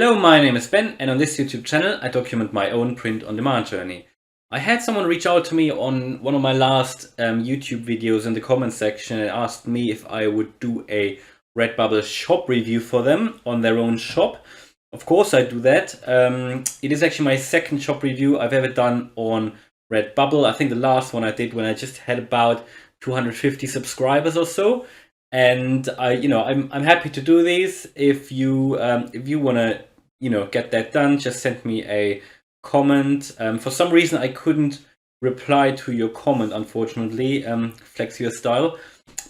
Hello, my name is Ben, and on this YouTube channel I document my own print-on-demand journey. I had someone reach out to me on one of my last YouTube videos in the comment section and asked me if I would do a Redbubble shop review for them on their own shop. Of course I do that. It is actually my second shop review I've ever done on Redbubble. I think the last one I did when I just had about 250 subscribers or so. And I'm happy to do these. If you want to get that done, just send me a comment. For some reason I couldn't reply to your comment, unfortunately. Flex your style,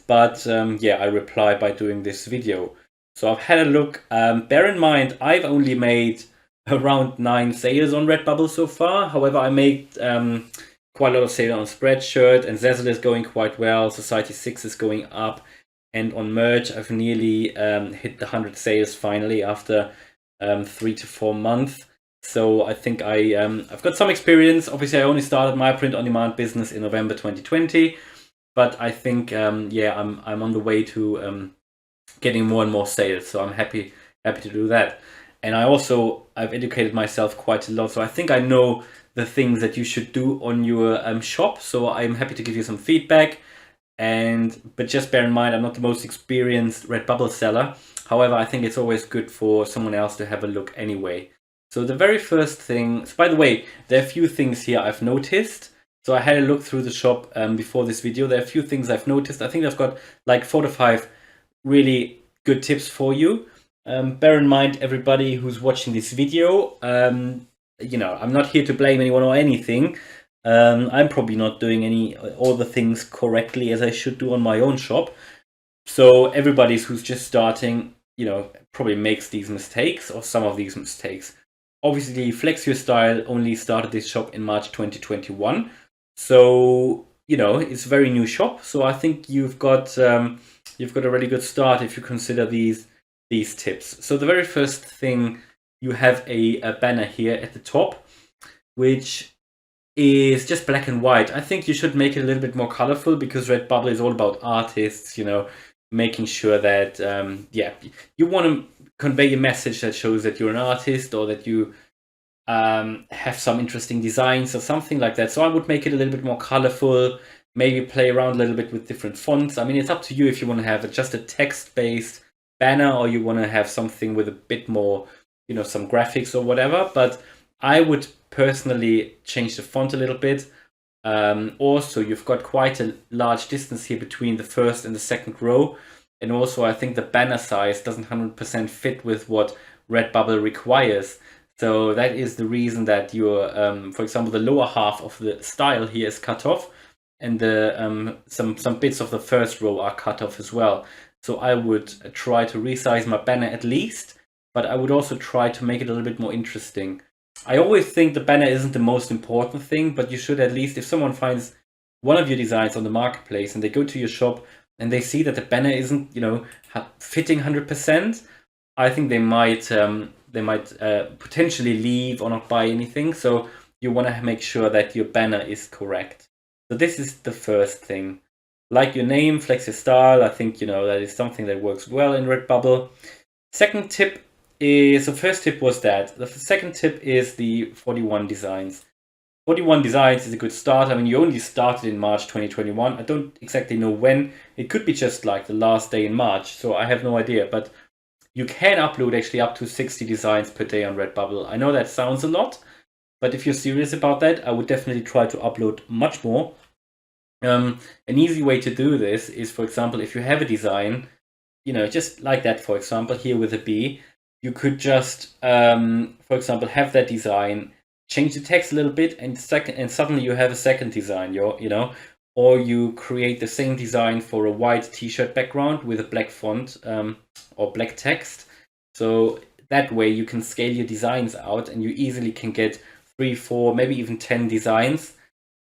but yeah, I reply by doing this video. So I've had a look. Bear in mind I've only made around 9 sales on Redbubble so far. However, I made quite a lot of sales on Spreadshirt, and VEXELS is going quite well. Society 6 is going up. And on merch, I've nearly hit the 100 sales finally after 3 to 4 months. So I think I've got some experience. Obviously, I only started my print-on-demand business in November 2020, but I think yeah, I'm on the way to getting more and more sales. So I'm happy to do that. And I've educated myself quite a lot. So I think I know the things that you should do on your shop. So I'm happy to give you some feedback. But just bear in mind, I'm not the most experienced Redbubble seller. However, I think it's always good for someone else to have a look anyway. So the very first thing, so by the way, there are a few things here I've noticed. So I had a look through the shop before this video. There are a few things I've noticed. I think I've got like 4 to 5 really good tips for you. Bear in mind, everybody who's watching this video, I'm not here to blame anyone or anything. I'm probably not doing all the things correctly as I should do on my own shop. So everybody who's just starting, probably makes these mistakes or some of these mistakes. Obviously, Flex Your Style only started this shop in March 2021. So, it's a very new shop. So I think you've got a really good start if you consider these tips. So the very first thing, you have a banner here at the top, which is just black and white. I think you should make it a little bit more colorful because Redbubble is all about artists, making sure that, you want to convey a message that shows that you're an artist or that you have some interesting designs or something like that. So I would make it a little bit more colorful, maybe play around a little bit with different fonts. I mean, it's up to you if you want to have just a text-based banner or you want to have something with a bit more, some graphics or whatever. But I would personally change the font a little bit. Also, you've got quite a large distance here between the first and the second row. And also, I think the banner size doesn't 100% fit with what Redbubble requires. So that is the reason that your, for example, the lower half of the style here is cut off, and the some bits of the first row are cut off as well. So I would try to resize my banner at least, but I would also try to make it a little bit more interesting. I always think the banner isn't the most important thing, but you should at least, if someone finds one of your designs on the marketplace and they go to your shop and they see that the banner isn't, fitting 100%, I think they might potentially leave or not buy anything. So you want to make sure that your banner is correct. So this is the first thing. Like your name, Flex Your Style. I think, that is something that works well in Redbubble. Second tip is, the first tip was that. The second tip is the 41 designs. 41 designs is a good start. I mean, you only started in March 2021. I don't exactly know when. It could be just like the last day in March, so I have no idea. But you can upload actually up to 60 designs per day on Redbubble. I know that sounds a lot, but if you're serious about that, I would definitely try to upload much more. An easy way to do this is, for example, if you have a design, just like that, for example, here with a bee, you could just, for example, have that design, change the text a little bit, and suddenly you have a second design, or you create the same design for a white t-shirt background with a black font or black text. So that way you can scale your designs out and you easily can get 3, 4, maybe even 10 designs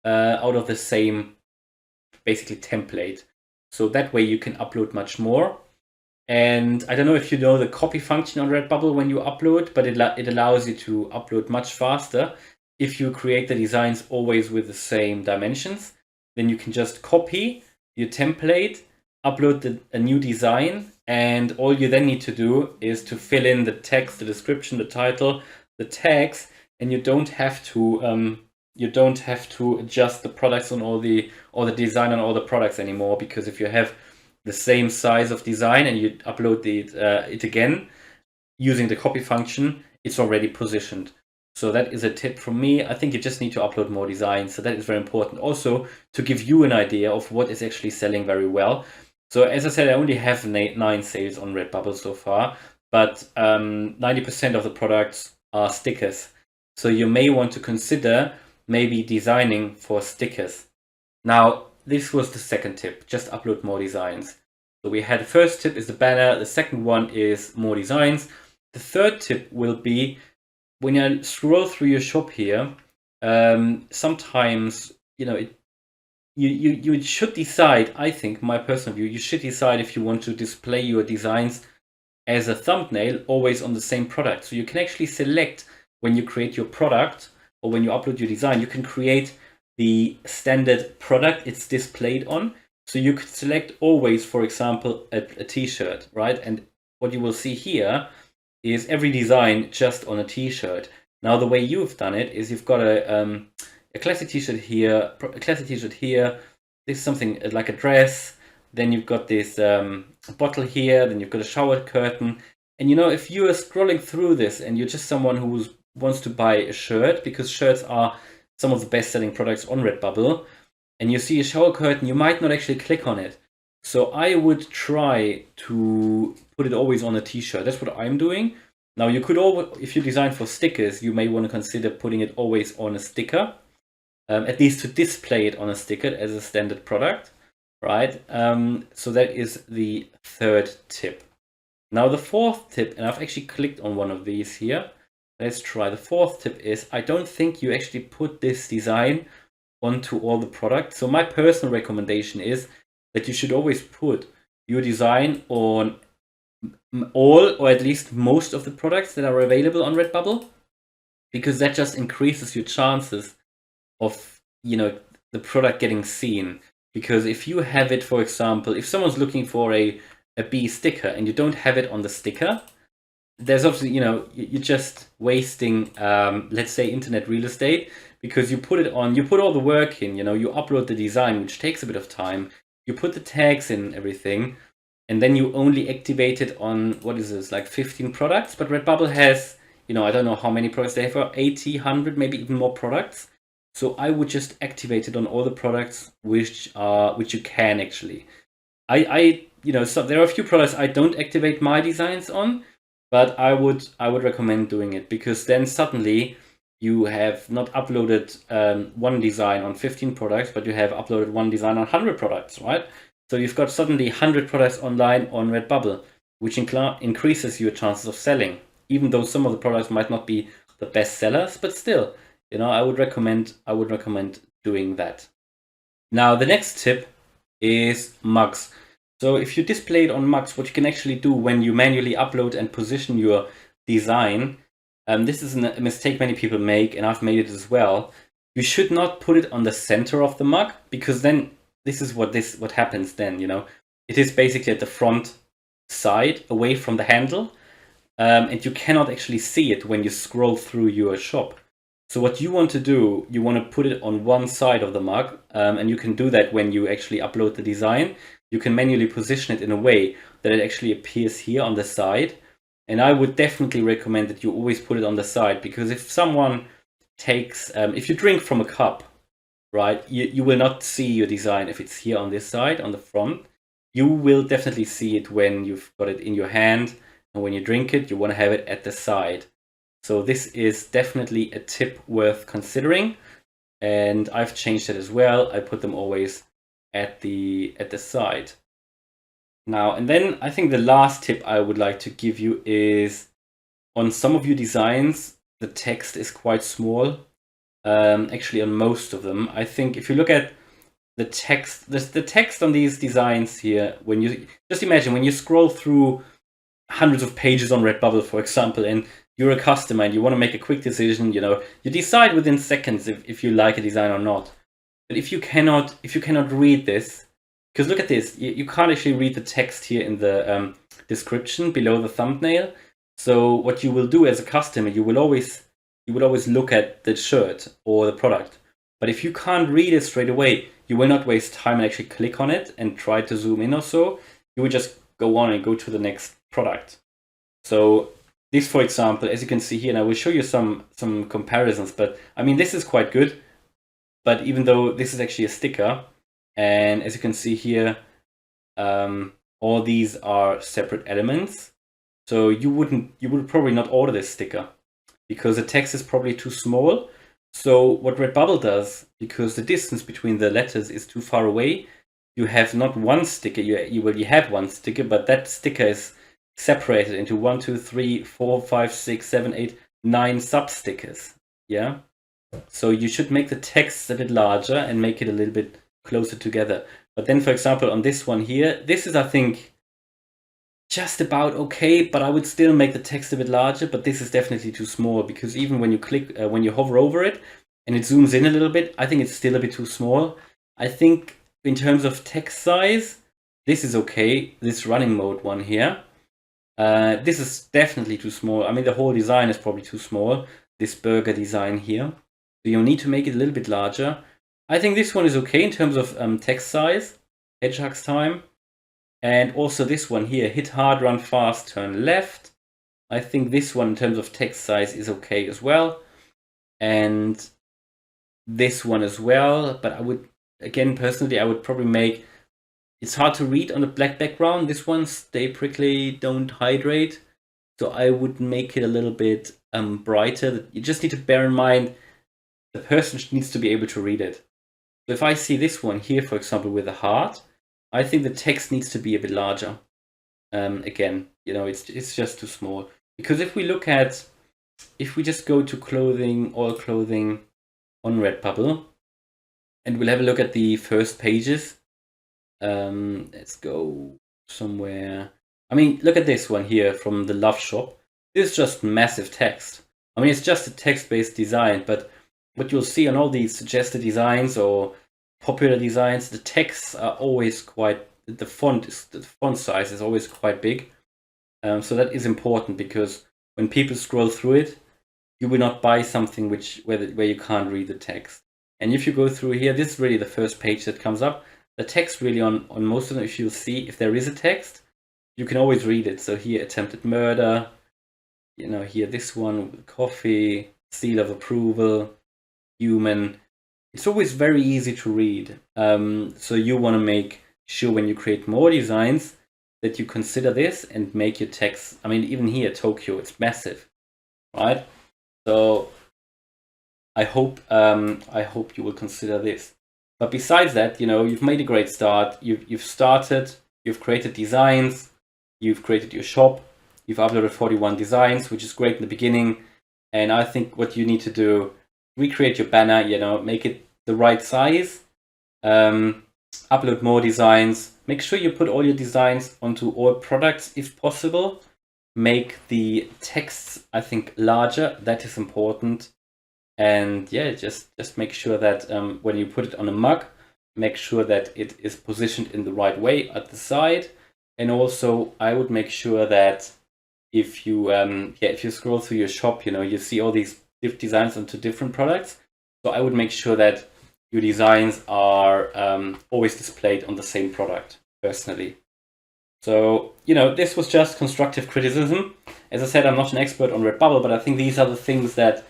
out of the same, basically, template. So that way you can upload much more. And I don't know if you know the copy function on Redbubble when you upload, but it allows you to upload much faster. If you create the designs always with the same dimensions, then you can just copy your template, upload a new design, And all you then need to do is to fill in the text, the description, the title, the tags, and you don't have to adjust the products on all the design on all the products anymore, because if you have the same size of design and you upload it again using the copy function, it's already positioned. So that is a tip from me. I think you just need to upload more designs. So that is very important also to give you an idea of what is actually selling very well. So as I said, I only have 9 sales on Redbubble so far, but 90% of the products are stickers. So you may want to consider maybe designing for stickers. Now, this was the second tip, just upload more designs. So we had the first tip is the banner, the second one is more designs. The third tip will be when you scroll through your shop here, sometimes, you should decide, I think, my personal view, you should decide if you want to display your designs as a thumbnail always on the same product. So you can actually select when you create your product or when you upload your design, you can create the standard product it's displayed on. So you could select always, for example, a t-shirt, right? And what you will see here is every design just on a t-shirt. Now the way you've done it is you've got a classic t-shirt here, a classic t-shirt here. This is something like a dress. Then you've got this bottle here. Then you've got a shower curtain. And if you are scrolling through this and you're just someone who wants to buy a shirt, because shirts are some of the best-selling products on Redbubble, and you see a shower curtain, you might not actually click on it. So I would try to put it always on a t-shirt. That's what I'm doing. Now you could if you design for stickers, you may want to consider putting it always on a sticker, at least to display it on a sticker as a standard product, right? So that is the third tip. Now the fourth tip, and I've actually clicked on one of these here. Let's try. The fourth tip is, I don't think you actually put this design onto all the products. So my personal recommendation is that you should always put your design on all or at least most of the products that are available on Redbubble, because that just increases your chances of the product getting seen. Because if you have it, for example, if someone's looking for a bee sticker and you don't have it on the sticker, there's obviously, you're just wasting, let's say, internet real estate, because you put it on, you put all the work in, you upload the design, which takes a bit of time, you put the tags in, everything, and then you only activate it on, what is this, like 15 products? But Redbubble has, I don't know how many products they have, 80, 100, maybe even more products. So I would just activate it on all the products which you can actually. So there are a few products I don't activate my designs on, but I would recommend doing it, because then suddenly you have not uploaded one design on 15 products, but you have uploaded one design on 100 products, right? So you've got suddenly 100 products online on Redbubble, which increases your chances of selling, even though some of the products might not be the best sellers, but still, I would recommend doing that. Now the next tip is mugs. So if you display it on mugs, what you can actually do when you manually upload and position your design, this is a mistake many people make, and I've made it as well. You should not put it on the center of the mug, because then this is what happens then, It is basically at the front side, away from the handle, and you cannot actually see it when you scroll through your shop. So what you want to do, you want to put it on one side of the mug, and you can do that when you actually upload the design. You can manually position it in a way that it actually appears here on the side. And I would definitely recommend that you always put it on the side, because if someone takes, if you drink from a cup, right, you will not see your design if it's here on this side, on the front. You will definitely see it when you've got it in your hand, and when you drink it, you want to have it at the side. So this is definitely a tip worth considering, and I've changed it as well. I put them always at the side. Now, and then I think the last tip I would like to give you is, on some of your designs, the text is quite small. Actually, on most of them, I think if you look at the text, the text on these designs here, when you just imagine when you scroll through hundreds of pages on Redbubble, for example, and you're a customer and you want to make a quick decision, you decide within seconds if you like a design or not. But if you cannot read this, because look at this, you can't actually read the text here in the description below the thumbnail. So what you will do as a customer, you will always look at the shirt or the product. But if you can't read it straight away, you will not waste time and actually click on it and try to zoom in or so. You will just go on and go to the next product. So this, for example, as you can see here, and I will show you some comparisons, but I mean, this is quite good. But even though this is actually a sticker, and as you can see here, all these are separate elements. So you would probably not order this sticker because the text is probably too small. So what Redbubble does, because the distance between the letters is too far away, you have not one sticker, you have one sticker, but that sticker is separated into 1, 2, 3, 4, 5, 6, 7, 8, 9 sub stickers. Yeah. So you should make the text a bit larger and make it a little bit closer together. But then, for example, on this one here, this is, I think, just about okay, but I would still make the text a bit larger, but this is definitely too small, because even when you click, when you hover over it and it zooms in a little bit, I think it's still a bit too small. I think in terms of text size, this is okay, this running mode one here. This is definitely too small. I mean, the whole design is probably too small, this burger design here. So you'll need to make it a little bit larger. I think this one is okay in terms of text size, hedgehog's time. And also this one here, hit hard, run fast, turn left. I think this one in terms of text size is okay as well. And this one as well, but I would, again, personally, I would probably make, it's hard to read on a black background. This one, stay prickly, don't hydrate. So I would make it a little bit brighter. You just need to bear in mind, the person needs to be able to read it. So if I see this one here, for example, with a heart, I think the text needs to be a bit larger. Again, you know, it's just too small. Because if we look at, if we just go to clothing, all clothing on Redbubble, and we'll have a look at the first pages. Let's go somewhere. I mean, look at this one here from the Love Shop. This is just massive text. I mean, it's just a text-based design, but what you'll see on all these suggested designs or popular designs, the texts are always quite, the font size is always quite big. So that is important, because when people scroll through it, you will not buy something where you can't read the text. And if you go through here, this is really the first page that comes up. The text really on most of them, if you'll see, if there is a text, you can always read it. So here, attempted murder, you know, here this one, coffee, seal of approval, human. It's always very easy to read. So you want to make sure when you create more designs that you consider this and make your text. I mean, even here, Tokyo, it's massive, right? So I hope you will consider this. But besides that, you know, you've made a great start. You've started. You've created designs. You've created your shop. You've uploaded 41 designs, which is great in the beginning. And I think what you need to do, recreate your banner, you know, make it the right size, upload more designs, make sure you put all your designs onto all products if possible, make the texts, I think, larger, that is important. And yeah, just make sure that when you put it on a mug, make sure that it is positioned in the right way at the side. And also I would make sure that if you scroll through your shop, you know, you see all these designs onto different products. So I would make sure that your designs are always displayed on the same product, personally. So, you know, this was just constructive criticism. As I said, I'm not an expert on Redbubble, but I think these are the things that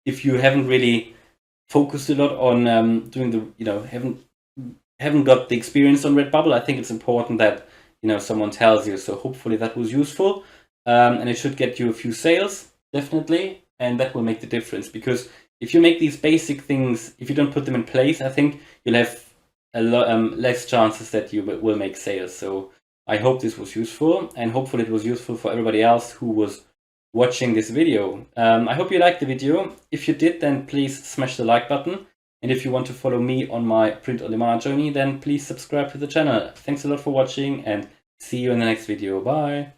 if you haven't really focused a lot on doing the, you know, haven't got the experience on Redbubble, I think it's important that, you know, someone tells you. So hopefully that was useful. And it should get you a few sales, definitely. And that will make the difference, because if you make these basic things, if you don't put them in place, I think you'll have a lot less chances that you will make sales. So I hope this was useful, and hopefully it was useful for everybody else who was watching this video. I hope you liked the video. If you did, then please smash the like button. And if you want to follow me on my print-on-demand journey, then please subscribe to the channel. Thanks a lot for watching, and see you in the next video. Bye.